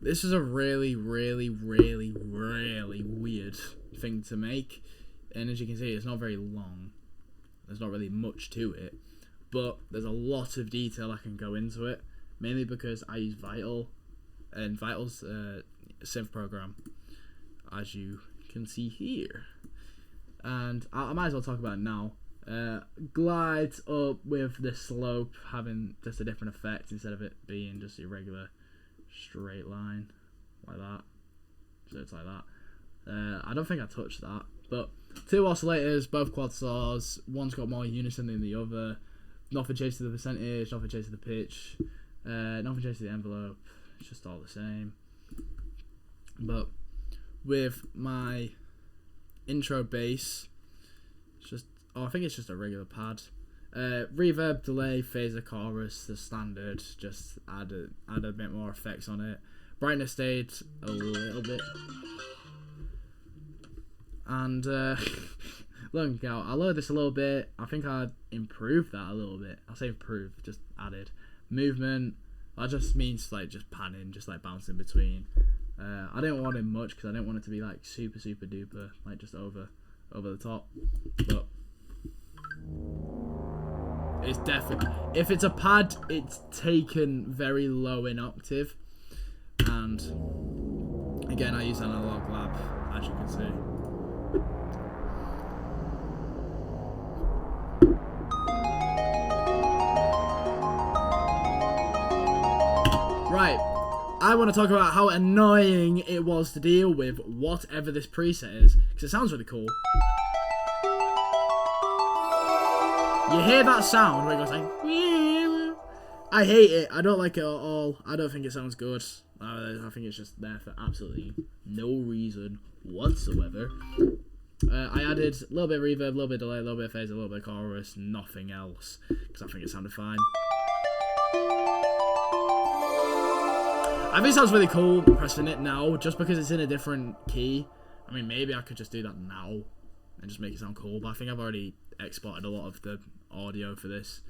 This is a really, really, really, really weird thing to make. And as you can see, it's not very long. There's not really much to it. But there's a lot of detail I can go into it. Mainly because I use Vital. And Vital's synth program, as you can see here. And I might as well talk about it now. Glides up with the slope having just a different effect instead of it being just a regular straight line like that. So it's like that. I don't think I touched that, but two oscillators, both quad saws. One's got more unison than the other. Nothing changed to the percentage, nothing changed to the pitch, nothing changed to the envelope. It's just all the same. But with my intro bass, it's just I think it's just a regular pad. Reverb, delay, phaser, chorus, the standard. Just add a bit more effects on it. Brightness stayed a little bit, and look out. I lowered this a little bit. I think I improved that a little bit. I say improved, just added movement. That just means like just panning, just like bouncing between. I didn't want it much because I didn't want it to be like super duper, like just over the top. But it's definitely, if it's a pad, it's taken very low in octave. And again, I use Analog Lab, as you can see. Right, I want to talk about how annoying it was to deal with whatever this preset is, because it sounds really cool. You hear that sound where it goes like, meow. I hate it. I don't like it at all. I don't think it sounds good. I think it's just there for absolutely no reason whatsoever. I added a little bit of reverb, a little bit of delay, a little bit of phase, a little bit of chorus, nothing else, because I think it sounded fine. I think it sounds really cool pressing it now, just because it's in a different key. I mean, maybe I could just do that now and just make it sound cool, but I think I've already exported a lot of the audio for this,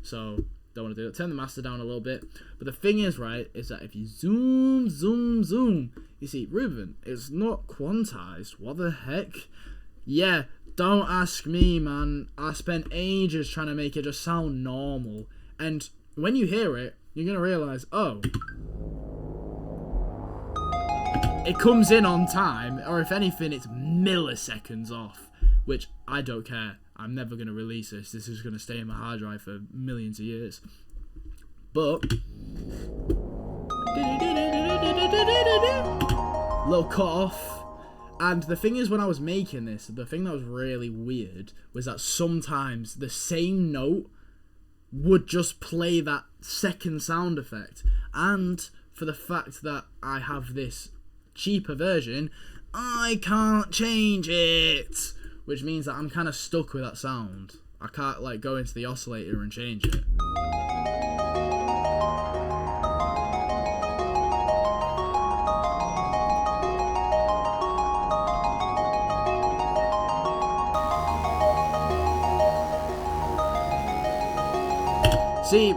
so don't want to do it. Turn the master down a little bit. But the thing is, right, is that if you zoom, you see, Ruben, it's not quantized. What the heck? Yeah, don't ask me, man. I spent ages trying to make it just sound normal. And when you hear it, you're going to realise, oh, it comes in on time, or if anything, it's milliseconds off, which I don't care. I'm never going to release this. This is going to stay in my hard drive for millions of years. But little cut off. And the thing is, when I was making this, the thing that was really weird was that sometimes the same note would just play that second sound effect. And for the fact that I have this cheaper version, I can't change it. Which means that I'm kind of stuck with that sound. I can't like go into the oscillator and change it. See,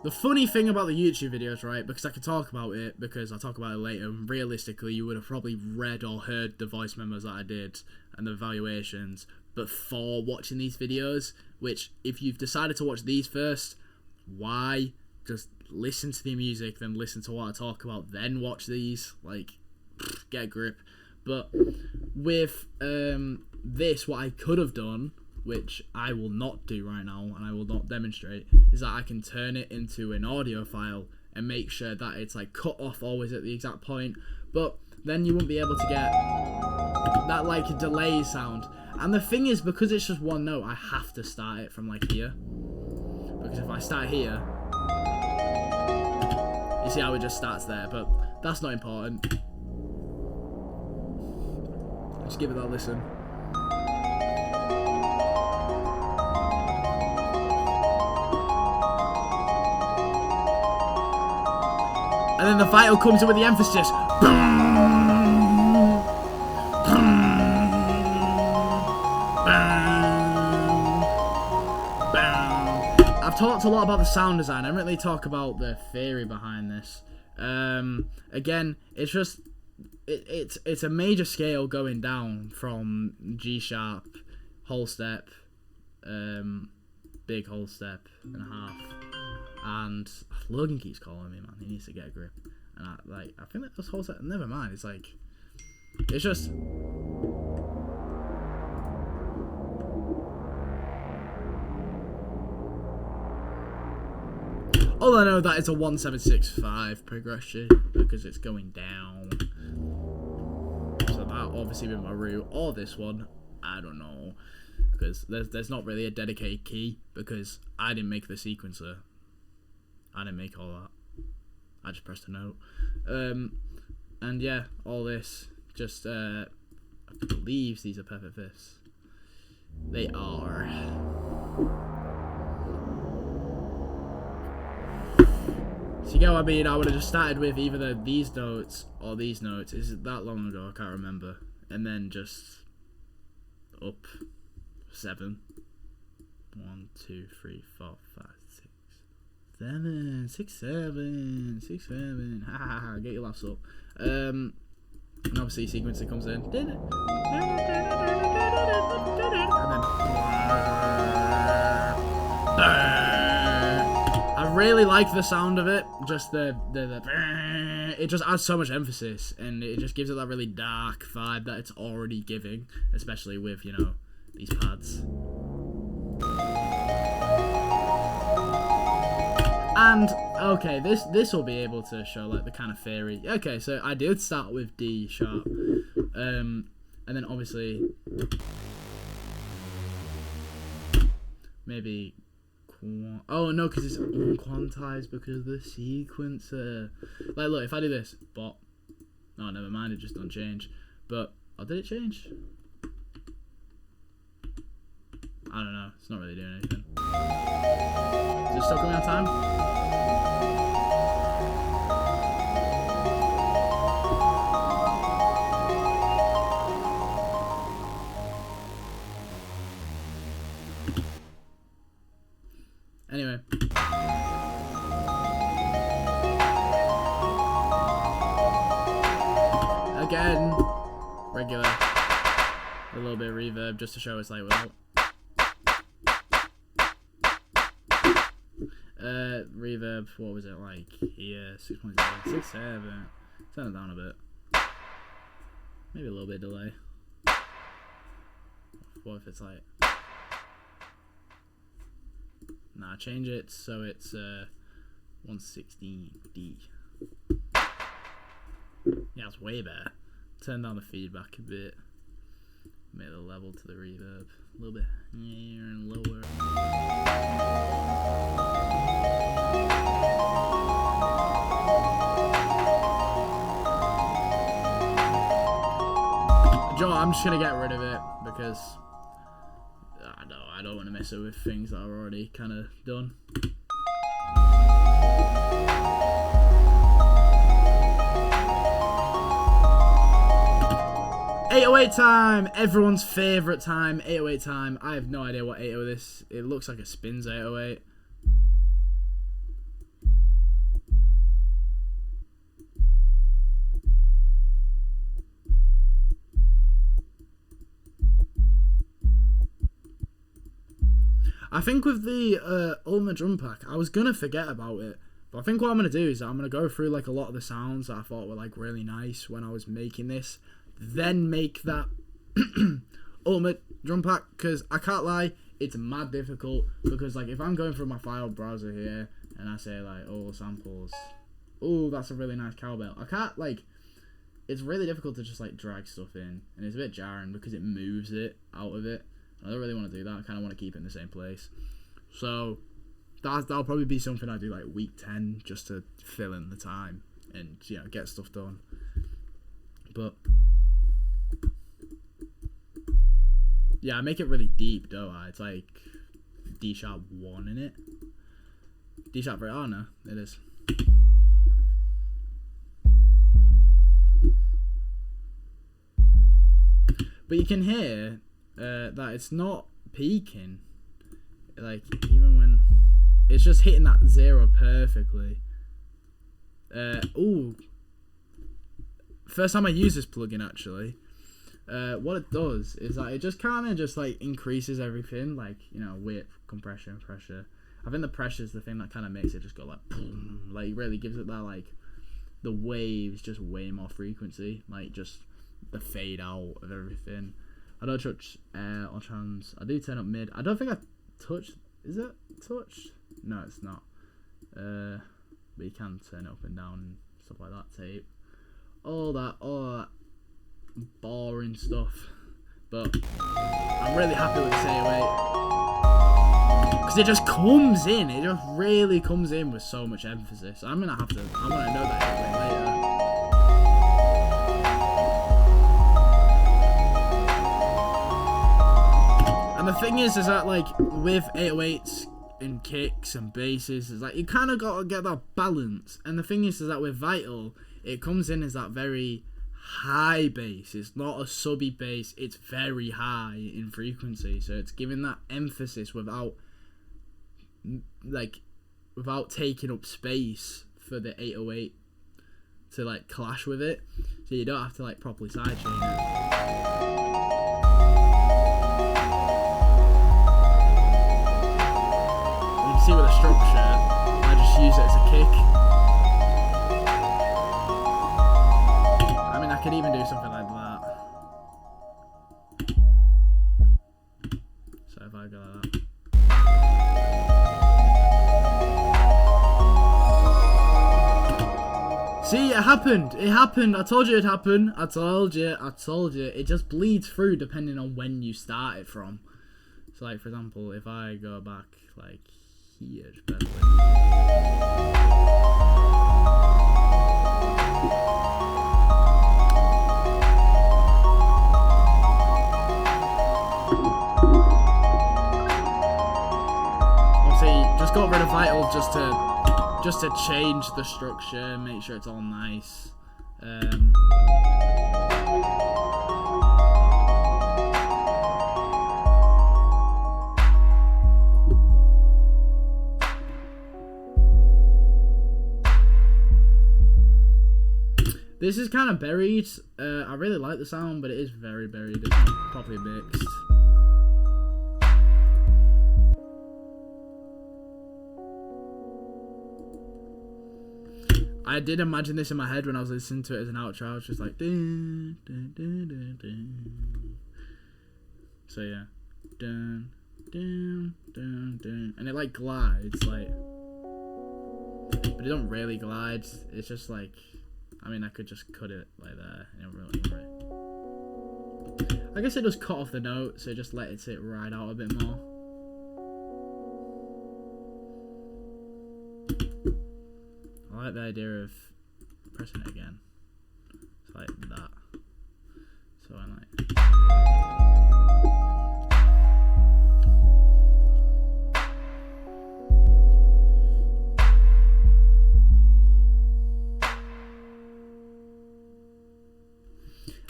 the funny thing about the YouTube videos, right, because I can talk about it, because I'll talk about it later, and realistically you would have probably read or heard the voice memos that I did and the evaluations before watching these videos, which if you've decided to watch these first, why? Just listen to the music, then listen to what I talk about, then watch these. Like, get a grip. But with this, what I could have done, which I will not do right now and I will not demonstrate, is that I can turn it into an audio file and make sure that it's like cut off always at the exact point, but then you won't be able to get that like delay sound. And the thing is, because it's just one note, I have to start it from like here, because if I start here, you see how it just starts there, but that's not important. Just give it that listen. And then the Vital comes in with the emphasis. I've talked a lot about the sound design. I didn't really talk about the theory behind this. Again, it's just it's a major scale going down from G sharp, whole step, big whole step and a half, and Logan keeps calling me, man. He needs to get a grip, and I think that was whole step. Never mind. It's like it's just. All I know that it's a 1765 progression because it's going down. So that obviously been my route. Or this one, I don't know, because there's not really a dedicated key because I didn't make the sequencer. I didn't make all that. I just pressed a note. And yeah, all this just I believe these are perfect fifths. They are. So you get what I mean? I would have just started with either these notes or these notes. Is it that long ago? I can't remember. And then just up 7. 1, 2, 3, 4, 5, 6, 7, 6, 7, 6, 7. Ha ha ha! Get your laughs up. And obviously sequencer comes in. And then. I really like the sound of it. Just the it just adds so much emphasis, and it just gives it that really dark vibe that it's already giving, especially with these pads. And okay, this will be able to show like the kind of theory. Okay, so I did start with D sharp, and then obviously maybe. Oh no, because it's unquantized because of the sequencer. Like, look, if I do this, but no, never mind, it just don't change. But did it change? I don't know. It's not really doing anything. Is it still coming on time? Anyway. Again, regular. A little bit of reverb just to show it's like without. Reverb, what was it like here? 6.0, 6.7. Turn it down a bit. Maybe a little bit of delay. What if it's like. Nah, change it so it's 116D. Yeah, it's way better. Turn down the feedback a bit. Make the level to the reverb a little bit higher and lower. Joe, I'm just gonna get rid of it because I don't want to mess it with things that are already kind of done. .808 time! Everyone's favourite time, 808 time. I have no idea what 808 this. It looks like a spins 808. I think with the Ultimate Drum Pack, I was going to forget about it. But I think what I'm going to do is I'm going to go through like a lot of the sounds that I thought were like really nice when I was making this. Then make that Ultimate Drum Pack. Because I can't lie, it's mad difficult. Because like if I'm going through my file browser here and I say like, oh, samples. Oh, that's a really nice cowbell. I can't like... It's really difficult to just like drag stuff in. And it's a bit jarring because it moves it out of it. I don't really want to do that. I kind of want to keep it in the same place. So that'll probably be something I do like week 10 just to fill in the time and get stuff done. But yeah, I make it really deep, don't I? It's like D sharp 1 in it. D sharp 3. Oh no, it is. But you can hear that it's not peaking, like even when it's just hitting that 0 perfectly. Ooh. First time I use this plugin, actually. What it does is that it just kind of just like increases everything, like, you know, width, compression, pressure. I think the pressure is the thing that kind of makes it just go like boom, like really gives it that, like, the waves just way more frequency, like just the fade out of everything. I don't touch air or trans. I do turn up mid. I don't think I touch. Is it touched? No, it's not. But you can turn it up and down and stuff like that. Tape, all that boring stuff. But I'm really happy with this 808 because it just comes in. It just really comes in with so much emphasis. I'm gonna know that 808 later. And the thing is that, like, with 808s and kicks and basses, is like you kind of got to get that balance. And the thing is that with Vital, it comes in as that very high bass. It's not a subby bass. It's very high in frequency. So it's giving that emphasis without taking up space for the 808 to, like, clash with it. So you don't have to, like, properly sidechain it. See with the structure, I just use it as a kick. I mean, I could even do something like that. So if I go like that. See, it happened. It happened. I told you it'd happen. I told you. It just bleeds through depending on when you start it from. So, like, for example, if I go back, like, here, obviously, just got rid of Vital just to change the structure, make sure it's all nice. This is kind of buried. I really like the sound, but it is very buried. It's not properly mixed. I did imagine this in my head when I was listening to it as an outro. I was just like, dun, dun, dun, dun, dun. So yeah, dun, dun, dun, dun. And it, like, glides, like, but it don't really glide. It's just like, I mean, I could just cut it like that. I guess it does cut off the note, so just let it ride out a bit more. I like the idea of pressing it again. It's like that. So I'm like.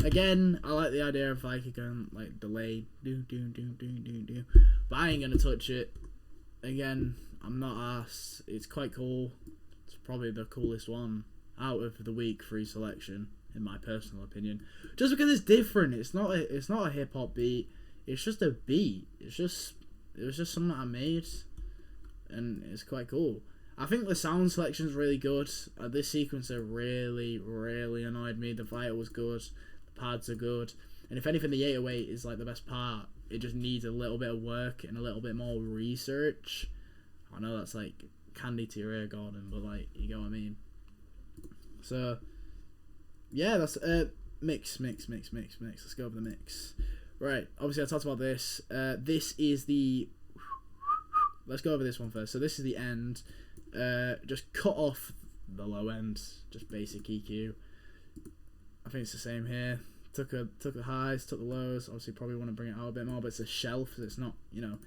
Again, I like the idea of, like, going, like, delayed, but I ain't gonna touch it. Again, I'm not asked. It's quite cool. It's probably the coolest one out of the week 3 selection, in my personal opinion. Just because it's different. It's not a hip hop beat. It's just a beat. It was just something that I made, and it's quite cool. I think the sound selection is really good. This sequencer really, really annoyed me. The Vital was good. Pads are good, and if anything, the 808 is, like, the best part. It just needs a little bit of work and a little bit more research. I know that's, like, candy to your ear, Gordon, but, like, you get what I mean. So yeah, that's mix. Let's go over the mix. Right, obviously I talked about this. This is the, let's go over this one first. So this is the end. Just cut off the low end, just basic EQ. I think it's the same here. Took the highs, took the lows. Obviously, probably want to bring it out a bit more, but it's a shelf, so it's not, you know,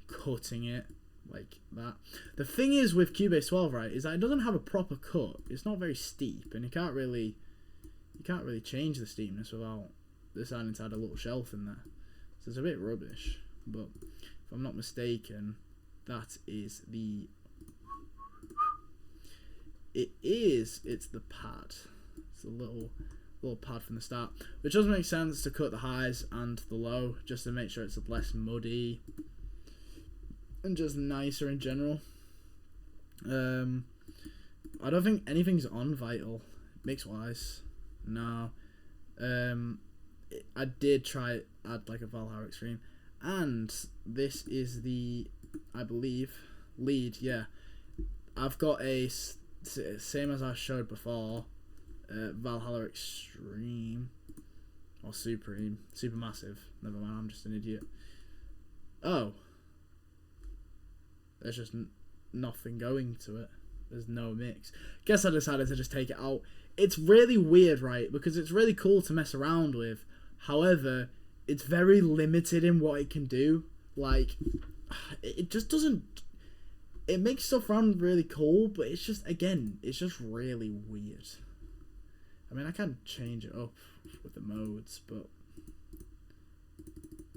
cutting it like that. The thing is with Cubase 12, right, is that it doesn't have a proper cut. It's not very steep, and you can't really change the steepness without deciding to add a little shelf in there. So it's a bit rubbish. But if I'm not mistaken, that is the it is. It's the pad. It's a little pad from the start, which does make sense to cut the highs and the low, just to make sure it's less muddy and just nicer in general. I don't think anything's on Vital mix wise. No. I did try add like a Valhalla Extreme, and this is the, I believe, lead. Yeah, I've got a same as I showed before, Valhalla Extreme or Supreme, Supermassive. Never mind, I'm just an idiot. Oh, there's just nothing going to it. There's no mix. Guess I decided to just take it out. It's really weird, right? Because it's really cool to mess around with. However, it's very limited in what it can do. Like, it just doesn't... It makes stuff run really cool, but it's just, again, it's just really weird. I mean, I can change it up with the modes, but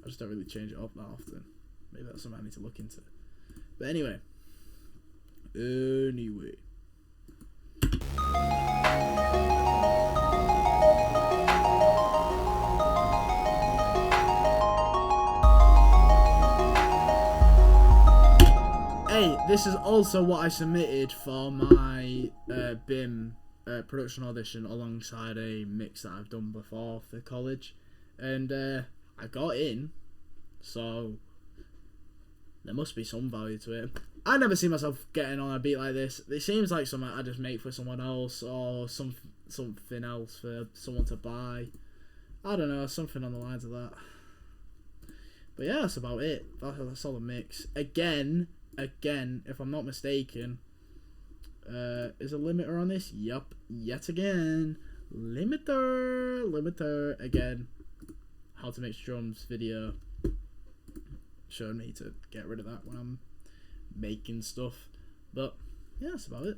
I just don't really change it up that often. Maybe that's something I need to look into. But anyway. Hey, this is also what I submitted for my BIM production audition alongside a mix that I've done before for college, and I got in, so there must be some value to it. I never see myself getting on a beat like this. It seems like something I just make for someone else, or something else for someone to buy. I don't know, something on the lines of that. But yeah, that's about it. That's all the mix. Again, if I'm not mistaken, is a limiter on this? Yup, yet again. Limiter again. How to mix drums video showed me to get rid of that when I'm making stuff. But yeah, that's about it.